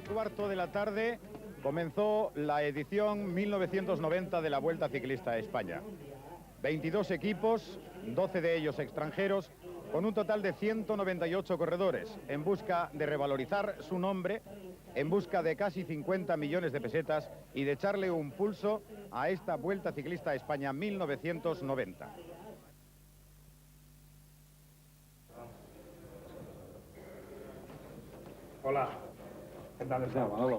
2:15 de la tarde comenzó la edición 1990 de la Vuelta Ciclista a España. 22 equipos, 12 de ellos extranjeros, con un total de 198 corredores, en busca de revalorizar su nombre, en busca de casi 50 millones de pesetas y de echarle un pulso a esta Vuelta Ciclista a España 1990. Hola, ¿qué tal estás? Hola.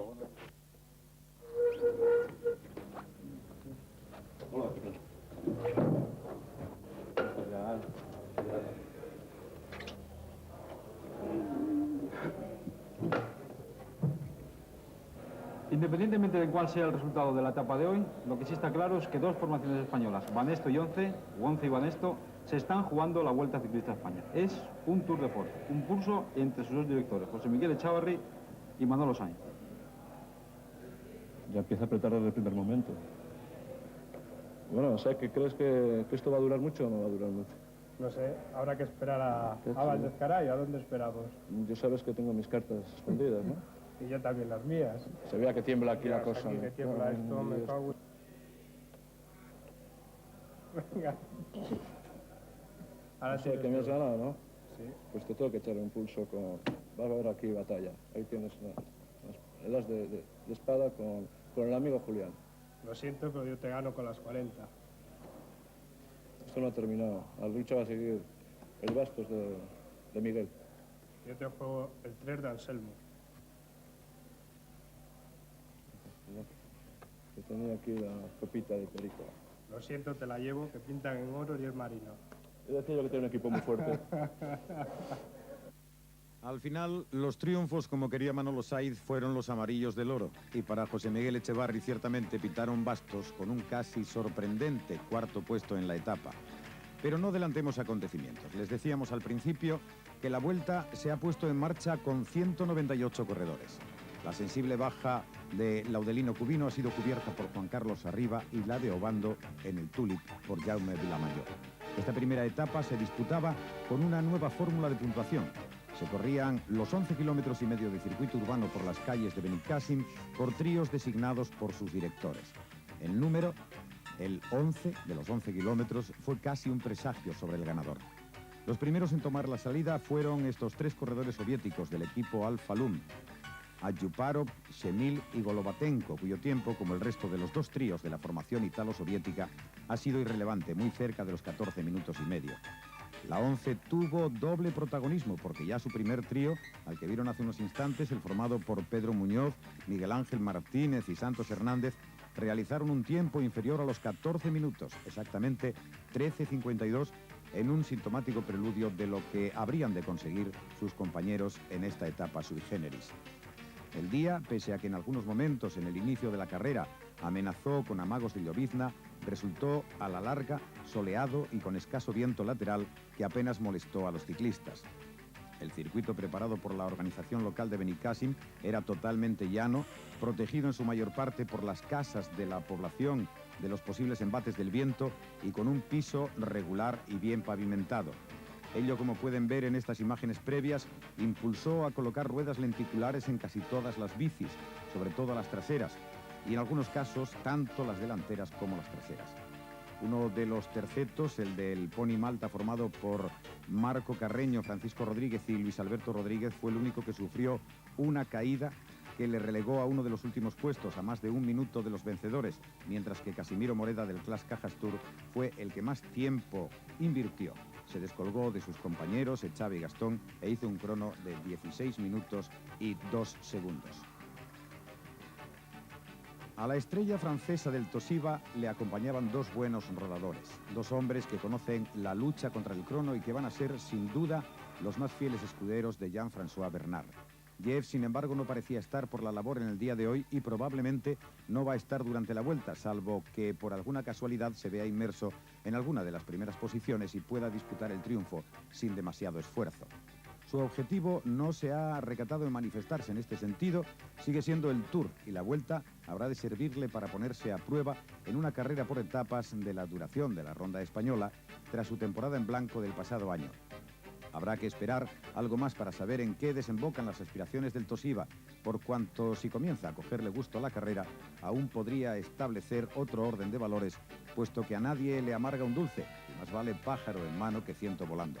Independientemente de cuál sea el resultado de la etapa de hoy, lo que sí está claro es que dos formaciones españolas, Banesto y Once, o Once y Banesto, se están jugando la Vuelta Ciclista a España. Es un tour de force, un pulso entre sus dos directores, José Miguel Echavarri y Manolo Sainz. Ya empieza a apretar desde el primer momento. Bueno, o sea, ¿que crees que esto va a durar mucho o no va a durar mucho? No sé, habrá que esperar a Valdezcaray. ¿A dónde esperamos? Yo sabes que tengo mis cartas escondidas, ¿no? Y yo también las mías. Se vea que tiembla aquí la cosa. Aquí que tiembla esto, me cago. Venga. Ahora sí que me has ganado, ¿no? Sí. Pues te tengo que echar un pulso con... Vas a ver aquí batalla. Ahí tienes el as de espada con el amigo Julián. Lo siento, pero yo te gano con las 40. Esto no ha terminado. Al lucha va a seguir el bastos de Miguel. Yo te juego el 3 de Anselmo. Que tenía aquí la copita de perico. Lo siento, te la llevo, que pintan en oro y es marino. Yo decía yo que tiene un equipo muy fuerte. Al final, los triunfos, como quería Manolo Sainz, fueron los amarillos del oro. Y para José Miguel Echevarri, ciertamente pitaron bastos con un casi sorprendente cuarto puesto en la etapa. Pero no adelantemos acontecimientos. Les decíamos al principio que la Vuelta se ha puesto en marcha con 198 corredores. La sensible baja de Laudelino Cubino ha sido cubierta por Juan Carlos Arriba y la de Obando en el Tulip por Jaume Vilamayor. Esta primera etapa se disputaba con una nueva fórmula de puntuación. Se corrían los 11,5 kilómetros de circuito urbano por las calles de Benicàssim por tríos designados por sus directores. El número, el 11 de los 11 kilómetros, fue casi un presagio sobre el ganador. Los primeros en tomar la salida fueron estos tres corredores soviéticos del equipo Alfa Lum, Ayuparov, Shemil y Golobatenko, cuyo tiempo, como el resto de los dos tríos de la formación italo-soviética, ha sido irrelevante, muy cerca de los 14 minutos y medio. La Once tuvo doble protagonismo porque ya su primer trío, al que vieron hace unos instantes, el formado por Pedro Muñoz, Miguel Ángel Martínez y Santos Hernández, realizaron un tiempo inferior a los 14 minutos, exactamente 13:52, en un sintomático preludio de lo que habrían de conseguir sus compañeros en esta etapa sui generis. El día, pese a que en algunos momentos en el inicio de la carrera amenazó con amagos de llovizna, resultó a la larga soleado y con escaso viento lateral que apenas molestó a los ciclistas. El circuito preparado por la organización local de Benicàssim era totalmente llano, protegido en su mayor parte por las casas de la población de los posibles embates del viento y con un piso regular y bien pavimentado. Ello, como pueden ver en estas imágenes previas, impulsó a colocar ruedas lenticulares en casi todas las bicis, sobre todo las traseras, y en algunos casos tanto las delanteras como las traseras. Uno de los tercetos, el del Pony Malta, formado por Marco Carreño, Francisco Rodríguez y Luis Alberto Rodríguez, fue el único que sufrió una caída que le relegó a uno de los últimos puestos, a más de un minuto de los vencedores, mientras que Casimiro Moreda del Class Cajas Tour fue el que más tiempo invirtió. Se descolgó de sus compañeros, Echave y Gastón, e hizo un crono de 16 minutos y 2 segundos. A la estrella francesa del Toshiba le acompañaban dos buenos rodadores, dos hombres que conocen la lucha contra el crono y que van a ser, sin duda, los más fieles escuderos de Jean-François Bernard. Jeff, sin embargo, no parecía estar por la labor en el día de hoy y probablemente no va a estar durante la Vuelta, salvo que por alguna casualidad se vea inmerso en alguna de las primeras posiciones y pueda disputar el triunfo sin demasiado esfuerzo. Su objetivo no se ha recatado en manifestarse en este sentido, sigue siendo el Tour, y la Vuelta habrá de servirle para ponerse a prueba en una carrera por etapas de la duración de la Ronda Española tras su temporada en blanco del pasado año. Habrá que esperar algo más para saber en qué desembocan las aspiraciones del Toshiba, por cuanto si comienza a cogerle gusto a la carrera, aún podría establecer otro orden de valores, puesto que a nadie le amarga un dulce, y más vale pájaro en mano que ciento volando.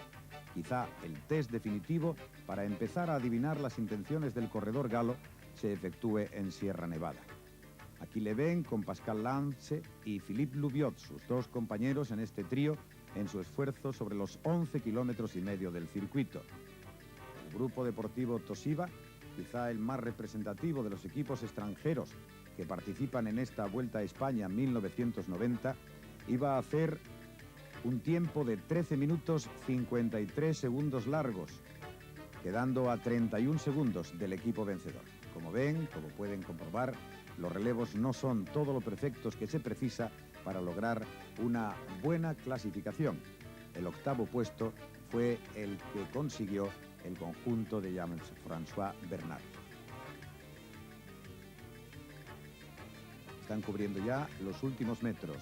Quizá el test definitivo para empezar a adivinar las intenciones del corredor galo se efectúe en Sierra Nevada. Aquí le ven con Pascal Lance y Philippe Loubiot, sus dos compañeros en este trío, en su esfuerzo sobre los 11,5 kilómetros del circuito. El grupo deportivo Toshiba, quizá el más representativo de los equipos extranjeros que participan en esta Vuelta a España 1990, iba a hacer un tiempo de 13 minutos 53 segundos largos, quedando a 31 segundos del equipo vencedor. Como ven, como pueden comprobar, los relevos no son todo lo perfectos que se precisa para lograr una buena clasificación. El octavo puesto fue el que consiguió el conjunto de Jean-François Bernard. Están cubriendo ya los últimos metros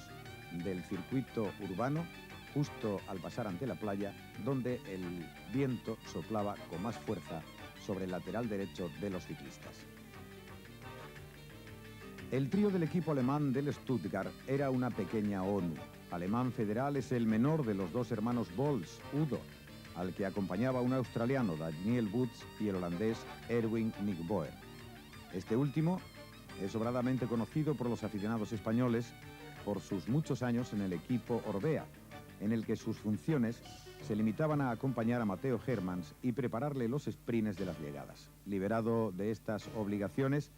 del circuito urbano, justo al pasar ante la playa, donde el viento soplaba con más fuerza sobre el lateral derecho de los ciclistas. El trío del equipo alemán del Stuttgart era una pequeña ONU. Alemán Federal es el menor de los dos hermanos Bols, Udo, al que acompañaba un australiano, Daniel Woods, y el holandés Erwin Nickboer. Este último es sobradamente conocido por los aficionados españoles por sus muchos años en el equipo Orbea, en el que sus funciones se limitaban a acompañar a Matteo Hermans y prepararle los sprints de las llegadas. Liberado de estas obligaciones,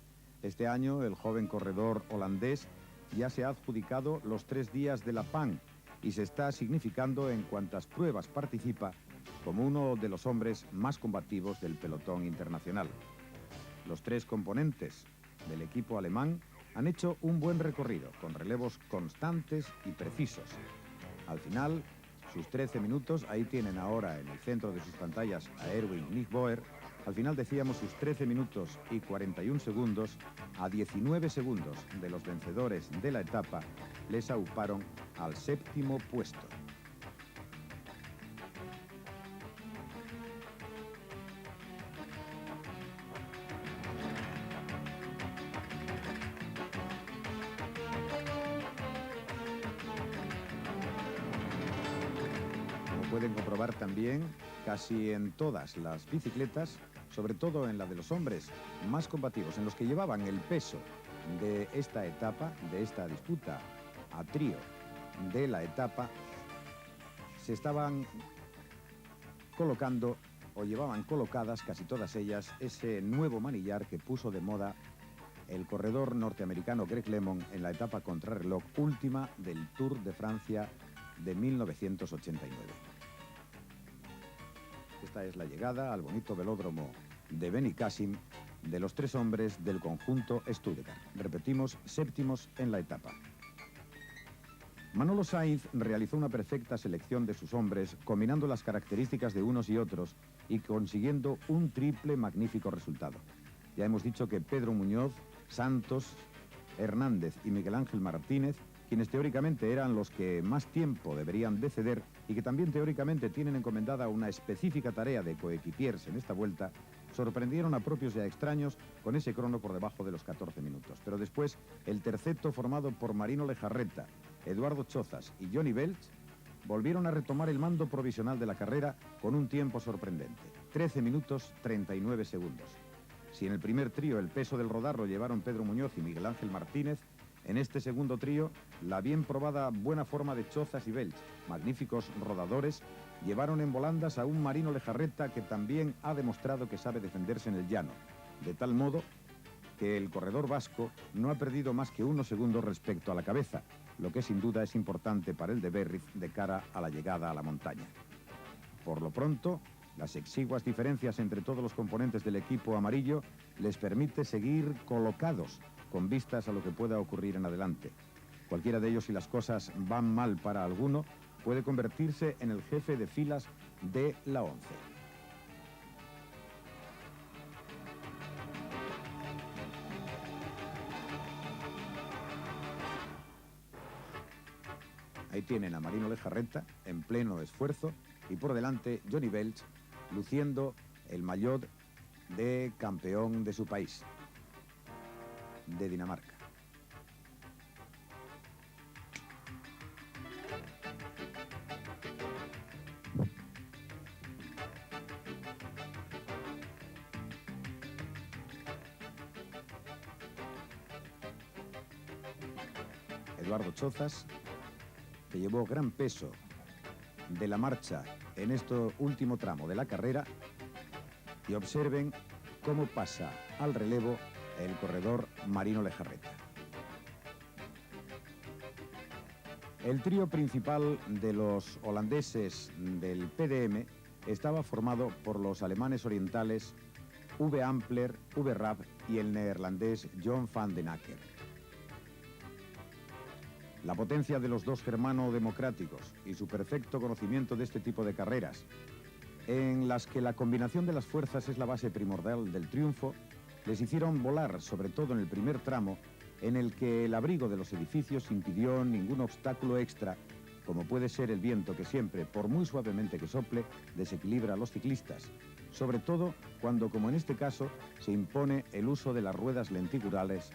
este año el joven corredor holandés ya se ha adjudicado los 3 días de la PAN y se está significando en cuantas pruebas participa como uno de los hombres más combativos del pelotón internacional. Los 3 componentes del equipo alemán han hecho un buen recorrido, con relevos constantes y precisos. Al final, sus 13 minutos, ahí tienen ahora en el centro de sus pantallas a Erwin Nickboer. Al final decíamos sus 13 minutos y 41 segundos, a 19 segundos de los vencedores de la etapa, les auparon al 7º puesto. Como pueden comprobar también, casi en todas las bicicletas, sobre todo en la de los hombres más combativos, en los que llevaban el peso de esta etapa, de esta disputa a trío de la etapa, se estaban colocando o llevaban colocadas casi todas ellas ese nuevo manillar que puso de moda el corredor norteamericano Greg LeMond en la etapa contrarreloj última del Tour de Francia de 1989. Esta es la llegada al bonito velódromo de Benicassim de los 3 hombres del conjunto Stuttgart. Repetimos, 7º en la etapa. Manolo Sainz realizó una perfecta selección de sus hombres, combinando las características de unos y otros y consiguiendo un triple magnífico resultado. Ya hemos dicho que Pedro Muñoz, Santos, Hernández y Miguel Ángel Martínez, quienes teóricamente eran los que más tiempo deberían de ceder y que también teóricamente tienen encomendada una específica tarea de coequipiers en esta vuelta, sorprendieron a propios y a extraños con ese crono por debajo de los 14 minutos. Pero después, el terceto formado por Marino Lejarreta, Eduardo Chozas y Johnny Belch, volvieron a retomar el mando provisional de la carrera con un tiempo sorprendente, 13 minutos 39 segundos. Si en el primer trío el peso del rodar lo llevaron Pedro Muñoz y Miguel Ángel Martínez, en este segundo trío, la bien probada buena forma de Chozas y Belch, magníficos rodadores, llevaron en volandas a un Marino Lejarreta que también ha demostrado que sabe defenderse en el llano, de tal modo que el corredor vasco no ha perdido más que unos segundos respecto a la cabeza, lo que sin duda es importante para el de Berriz de cara a la llegada a la montaña. Por lo pronto, las exiguas diferencias entre todos los componentes del equipo amarillo les permite seguir colocados con vistas a lo que pueda ocurrir en adelante. Cualquiera de ellos, si las cosas van mal para alguno, puede convertirse en el jefe de filas de la 11. Ahí tienen a Marino Lejarreta en pleno esfuerzo y por delante Johnny Belch luciendo el maillot de campeón de su país, de Dinamarca. Eduardo Chozas, que llevó gran peso de la marcha en este último tramo de la carrera, y observen cómo pasa al relevo el corredor Marino Lejarreta. El trío principal de los holandeses del PDM estaba formado por los alemanes orientales Uwe Ampler, Uwe Rapp y el neerlandés John van den Akker. La potencia de los dos germano-democráticos y su perfecto conocimiento de este tipo de carreras, en las que la combinación de las fuerzas es la base primordial del triunfo, les hicieron volar, sobre todo en el primer tramo, en el que el abrigo de los edificios impidió ningún obstáculo extra, como puede ser el viento que siempre, por muy suavemente que sople, desequilibra a los ciclistas, sobre todo cuando, como en este caso, se impone el uso de las ruedas lentigurales,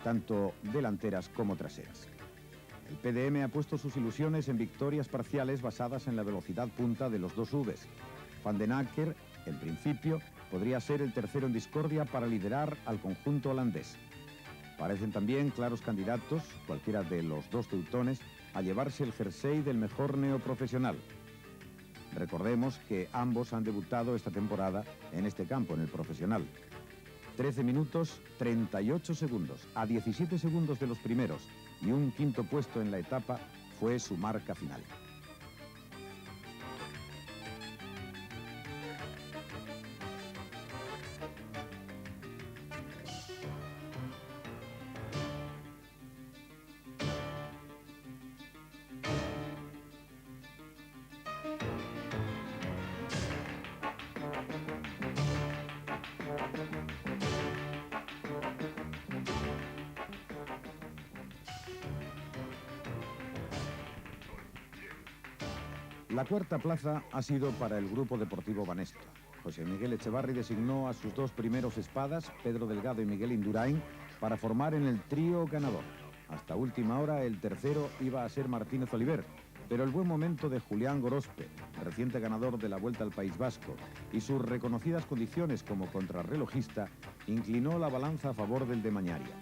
tanto delanteras como traseras. El PDM ha puesto sus ilusiones en victorias parciales basadas en la velocidad punta de los dos Vs. Van den Akker, en principio, podría ser el tercero en discordia para liderar al conjunto holandés. Parecen también claros candidatos, cualquiera de los dos teutones, a llevarse el jersey del mejor neoprofesional. Recordemos que ambos han debutado esta temporada en este campo, en el profesional. 13 minutos 38 segundos, a 17 segundos de los primeros, y un quinto puesto en la etapa fue su marca final. La cuarta plaza ha sido para el Grupo Deportivo Banesto. José Miguel Echevarri designó a sus dos primeros espadas, Pedro Delgado y Miguel Indurain, para formar en el trío ganador. Hasta última hora el tercero iba a ser Martínez Oliver, pero el buen momento de Julián Gorospe, reciente ganador de la Vuelta al País Vasco, y sus reconocidas condiciones como contrarrelojista, inclinó la balanza a favor del de Mañaria.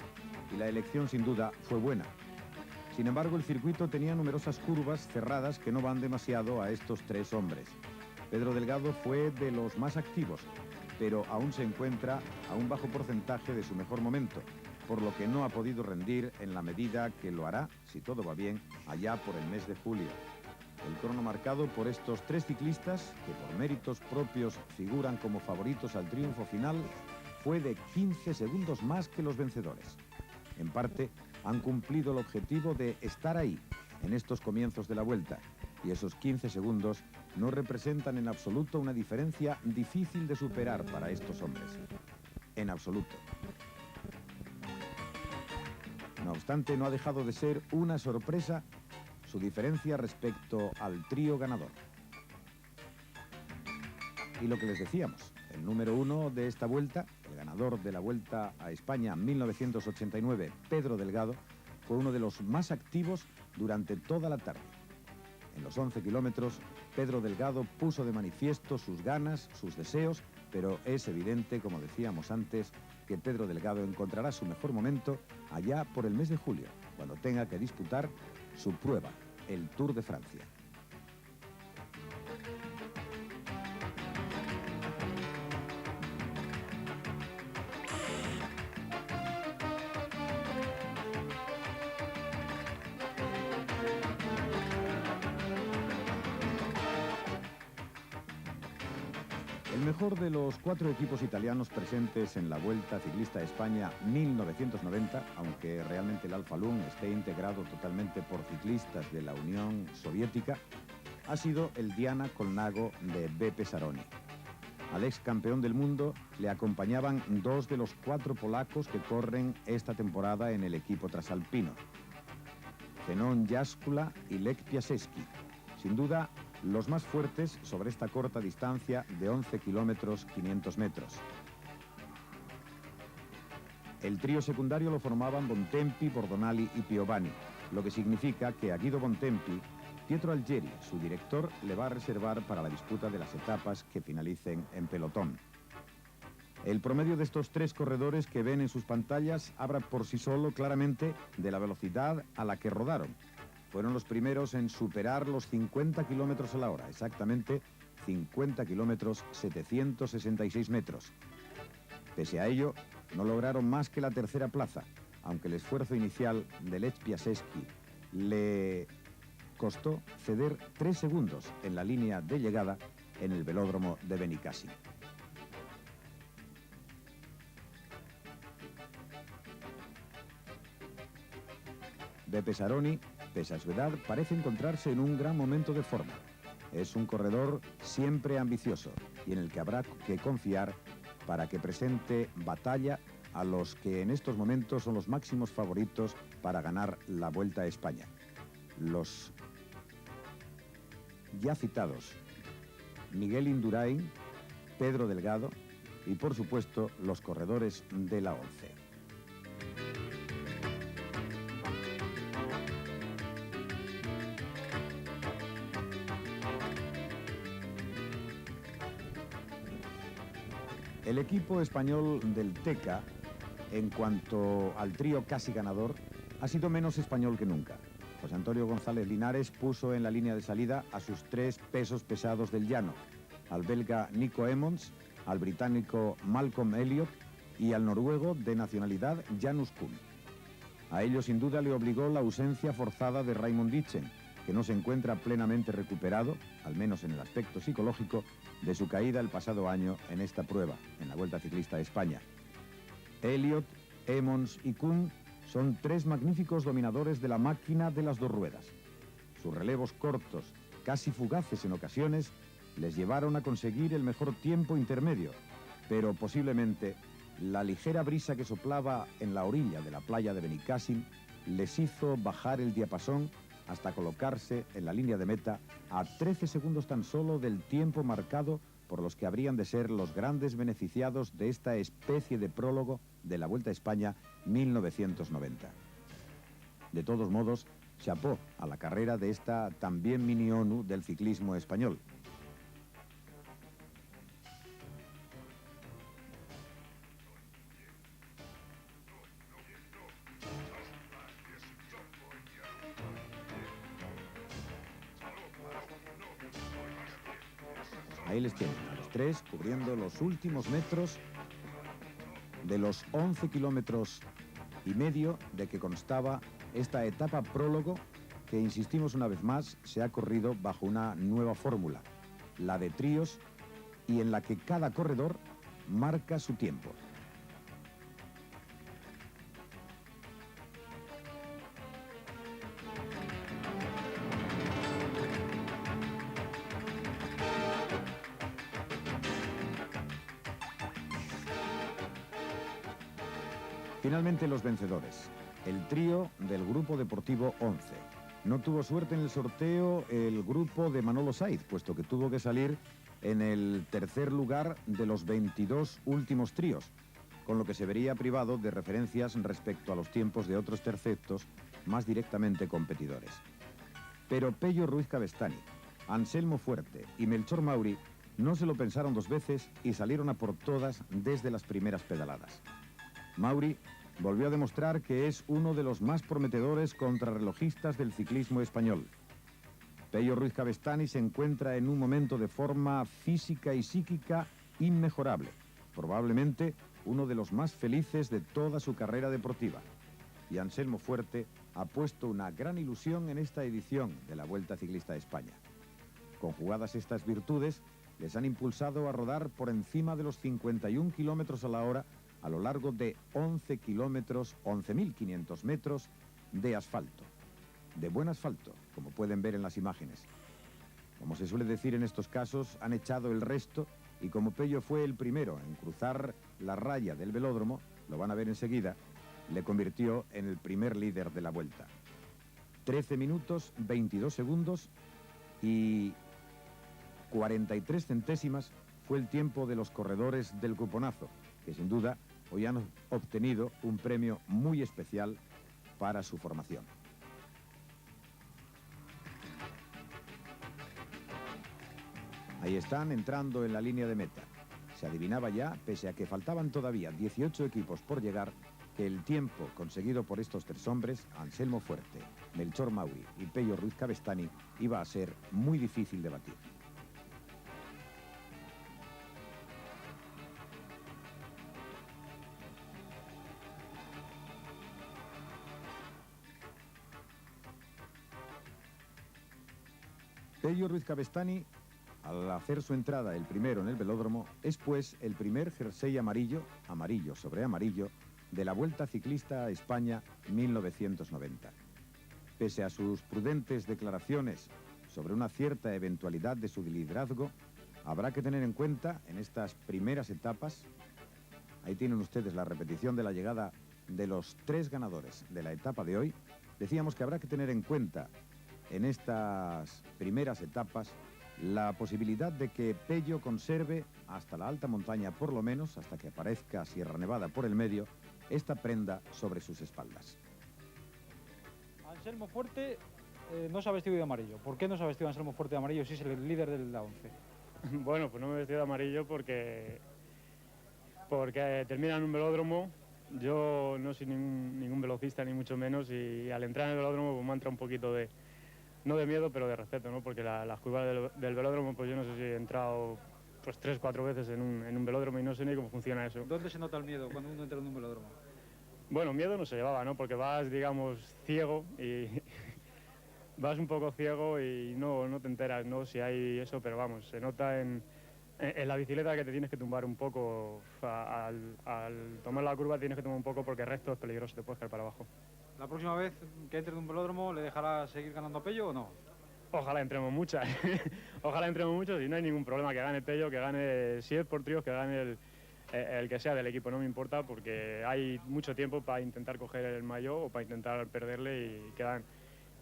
Y la elección sin duda fue buena. Sin embargo, el circuito tenía numerosas curvas cerradas que no van demasiado a estos tres hombres. Pedro Delgado fue de los más activos, pero aún se encuentra a un bajo porcentaje de su mejor momento, por lo que no ha podido rendir en la medida que lo hará, si todo va bien, allá por el mes de julio. El crono marcado por estos tres ciclistas, que por méritos propios figuran como favoritos al triunfo final, fue de 15 segundos más que los vencedores. En parte, han cumplido el objetivo de estar ahí, en estos comienzos de la Vuelta, y esos 15 segundos no representan en absoluto una diferencia difícil de superar para estos hombres. En absoluto. No obstante, no ha dejado de ser una sorpresa su diferencia respecto al trío ganador. Y lo que les decíamos, el número uno de esta Vuelta, el ganador de la Vuelta a España 1989, Pedro Delgado, fue uno de los más activos durante toda la tarde. En los 11 kilómetros, Pedro Delgado puso de manifiesto sus ganas, sus deseos, pero es evidente, como decíamos antes, que Pedro Delgado encontrará su mejor momento allá por el mes de julio, cuando tenga que disputar su prueba, el Tour de Francia. El mejor de los cuatro equipos italianos presentes en la Vuelta Ciclista a España 1990, aunque realmente el Alfa Lung esté integrado totalmente por ciclistas de la Unión Soviética, ha sido el Diana Colnago de Beppe Saroni. Al ex campeón del mundo le acompañaban dos de los cuatro polacos que corren esta temporada en el equipo trasalpino, Zenon Jaskula y Lech Piasecki. Sin duda, los más fuertes sobre esta corta distancia de 11 kilómetros 500 metros. El trío secundario lo formaban Bontempi, Bordonali y Piovani, lo que significa que a Guido Bontempi, Pietro Algeri, su director, le va a reservar para la disputa de las etapas que finalicen en pelotón. El promedio de estos tres corredores que ven en sus pantallas habla por sí solo claramente de la velocidad a la que rodaron. Fueron los primeros en superar los 50 kilómetros a la hora, exactamente 50 kilómetros 766 metros. Pese a ello, no lograron más que la tercera plaza, aunque el esfuerzo inicial de Lech Piasecki le costó ceder 3 segundos en la línea de llegada en el velódromo de Benicàssim. Beppe Saroni, pese a su edad, parece encontrarse en un gran momento de forma. Es un corredor siempre ambicioso y en el que habrá que confiar para que presente batalla a los que en estos momentos son los máximos favoritos para ganar la Vuelta a España. Los ya citados Miguel Indurain, Pedro Delgado y, por supuesto, los corredores de la ONCE. El equipo español del TECA, en cuanto al trío casi ganador, ha sido menos español que nunca. José Antonio González Linares puso en la línea de salida a sus 3 pesos pesados del llano, al belga Nico Emmons, al británico Malcolm Elliott y al noruego de nacionalidad Janus Kuhn. A ello sin duda le obligó la ausencia forzada de Raymond Ditchen, que no se encuentra plenamente recuperado, al menos en el aspecto psicológico, de su caída el pasado año en esta prueba, en la Vuelta Ciclista a España. Elliott, Emmons y Kuhn son 3 magníficos dominadores de la máquina de las 2 ruedas. Sus relevos cortos, casi fugaces en ocasiones, les llevaron a conseguir el mejor tiempo intermedio, pero posiblemente la ligera brisa que soplaba en la orilla de la playa de Benicàssim les hizo bajar el diapasón hasta colocarse en la línea de meta a 13 segundos tan solo del tiempo marcado por los que habrían de ser los grandes beneficiados de esta especie de prólogo de la Vuelta a España 1990. De todos modos, chapó a la carrera de esta también mini ONU del ciclismo español. Ahí les tienen, a los 3, cubriendo los últimos metros de los 11 kilómetros y medio de que constaba esta etapa prólogo que, insistimos una vez más, se ha corrido bajo una nueva fórmula, la de tríos, y en la que cada corredor marca su tiempo. Finalmente los vencedores, el trío del Grupo Deportivo 11. No tuvo suerte en el sorteo el grupo de Manolo Saiz, puesto que tuvo que salir en el tercer lugar de los 22 últimos tríos, con lo que se vería privado de referencias respecto a los tiempos de otros tercetos más directamente competidores. Pero Pello Ruiz Cabestany, Anselmo Fuerte y Melchor Mauri no se lo pensaron 2 veces y salieron a por todas desde las primeras pedaladas. Mauri volvió a demostrar que es uno de los más prometedores contrarrelojistas del ciclismo español. Pello Ruiz Cabestany se encuentra en un momento de forma física y psíquica inmejorable, probablemente uno de los más felices de toda su carrera deportiva. Y Anselmo Fuerte ha puesto una gran ilusión en esta edición de la Vuelta Ciclista a España. Conjugadas estas virtudes, les han impulsado a rodar por encima de los 51 kilómetros a la hora a lo largo de 11 kilómetros, 11.500 metros de asfalto. De buen asfalto, como pueden ver en las imágenes. Como se suele decir en estos casos, han echado el resto y como Pello fue el primero en cruzar la raya del velódromo, lo van a ver enseguida, le convirtió en el primer líder de la Vuelta. 13 minutos, 22 segundos y 43 centésimas fue el tiempo de los corredores del cuponazo, que sin duda hoy han obtenido un premio muy especial para su formación. Ahí están entrando en la línea de meta. Se adivinaba ya, pese a que faltaban todavía 18 equipos por llegar, que el tiempo conseguido por estos tres hombres, Anselmo Fuerte, Melchor Mauri y Pello Ruiz Cabestany, iba a ser muy difícil de batir. Pello Ruiz Cabestany, al hacer su entrada el primero en el velódromo, es pues el primer jersey amarillo, amarillo sobre amarillo, de la Vuelta Ciclista a España 1990. Pese a sus prudentes declaraciones sobre una cierta eventualidad de su liderazgo, habrá que tener en cuenta en estas primeras etapas, ahí tienen ustedes la repetición de la llegada de los tres ganadores de la etapa de hoy, decíamos que habrá que tener en cuenta en estas primeras etapas la posibilidad de que Pello conserve hasta la alta montaña, por lo menos hasta que aparezca Sierra Nevada por el medio, esta prenda sobre sus espaldas. Anselmo Fuerte no se ha vestido de amarillo. ¿Por qué no se ha vestido Anselmo Fuerte de amarillo si es el líder de la 11? Bueno, pues no me he vestido de amarillo porque termina en un velódromo. Yo no soy ningún velocista, ni mucho menos, y al entrar en el velódromo pues me entra un poquito de, no de miedo, pero de respeto, ¿no? Porque las curvas del velódromo, pues yo no sé si he entrado pues 3-4 veces en un velódromo y no sé ni cómo funciona eso. ¿Dónde se nota el miedo cuando uno entra en un velódromo? Bueno, miedo no se llevaba, ¿no? Porque vas, digamos, ciego y vas un poco ciego y no te enteras, ¿no? Si hay eso, pero vamos, se nota en la bicicleta que te tienes que tumbar un poco. Al tomar la curva tienes que tomar un poco porque el resto es peligroso, te puedes caer para abajo. ¿La próxima vez que entre en un velódromo le dejará seguir ganando a Pello o no? Ojalá entremos muchas. Ojalá entremos muchos y no hay ningún problema. Que gane Pello, que gane, si es por tríos, que gane el que sea del equipo. No me importa porque hay mucho tiempo para intentar coger el maillot o para intentar perderle y quedan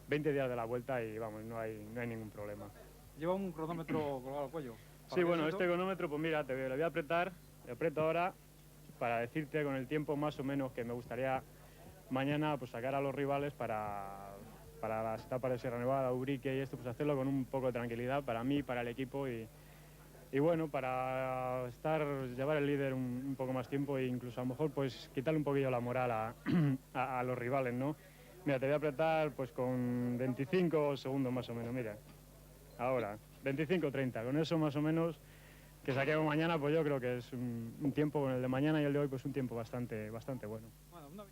20 días de la vuelta y vamos, no hay ningún problema. ¿Lleva un cronómetro colgado al cuello? Sí, bueno, este cronómetro, pues mira, le voy a apretar, le aprieto ahora para decirte con el tiempo más o menos que me gustaría mañana pues sacar a los rivales para las etapas de Sierra Nevada, Ubrique y esto, pues hacerlo con un poco de tranquilidad para mí, para el equipo y bueno, para llevar el líder un poco más tiempo e incluso a lo mejor pues quitarle un poquillo la moral a los rivales, ¿no? Mira, te voy a apretar pues con 25 segundos más o menos, mira. Ahora, 25-30, con eso más o menos que saquemos mañana, pues yo creo que es un tiempo con el de mañana y el de hoy, pues un tiempo bastante bueno. Bueno,